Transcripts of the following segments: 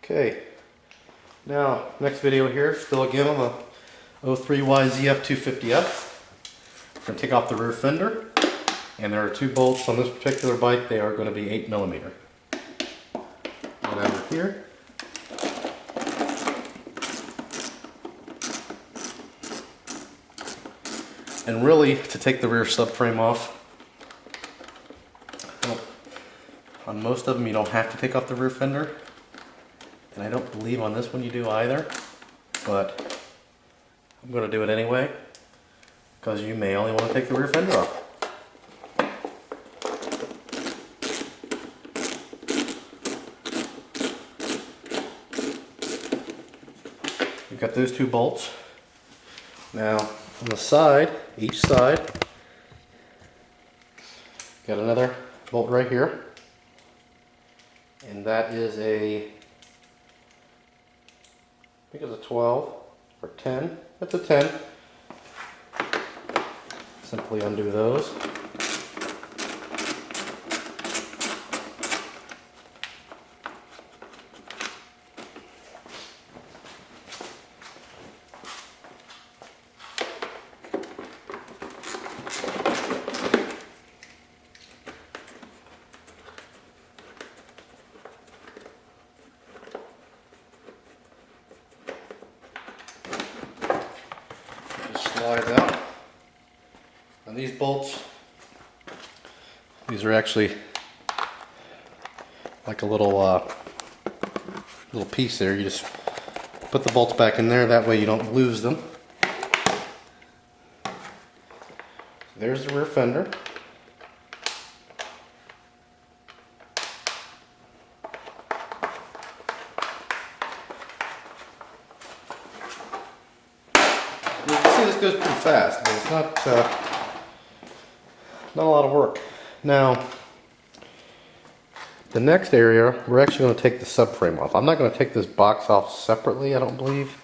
Okay, now next video here, still again on the 03 YZ250F. We're going to take off the rear fender, and there are two bolts on this particular bike. They are going to be 8mm. Right over here. And really, to take the rear subframe off, on most of them you don't have to take off the rear fender. And I don't believe on this one you do either, but I'm going to do it anyway, because you may only want to take the rear fender off. You've got those two bolts. Now on the side, each side, got another bolt right here, and that is I think it's a 12 or 10. It's a 10. Simply undo those. Slides out. And these bolts, these are actually like a little piece there. You just put the bolts back in there, that way you don't lose them. There's the rear fender. You can see this goes pretty fast, but it's not a lot of work. Now, the next area, we're actually going to take the subframe off. I'm not going to take this box off separately, I don't believe.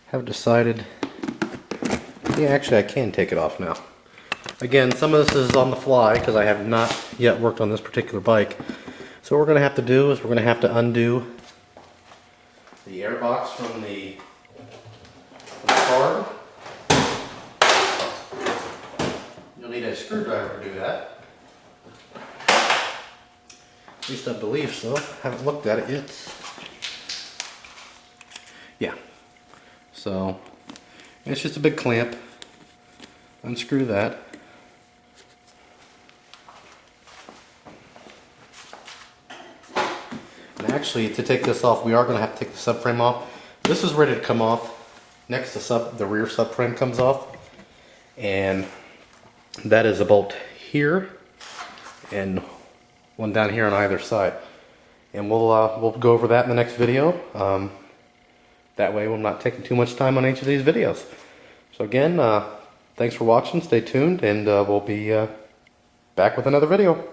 Have decided. Yeah, actually I can take it off now. Again, some of this is on the fly because I have not yet worked on this particular bike. So what we're going to have to do is we're going to have to undo the air box from the card. You'll need a screwdriver to do that. At least I believe so. Haven't looked at it yet. Yeah. So it's just a big clamp. Unscrew that. And actually, to take this off, we are going to have to take the subframe off. This is ready to come off. Next, the rear subframe comes off, and that is a bolt here and one down here on either side. And we'll go over that in the next video. That way we're not taking too much time on each of these videos. So again, thanks for watching, stay tuned, and we'll be back with another video.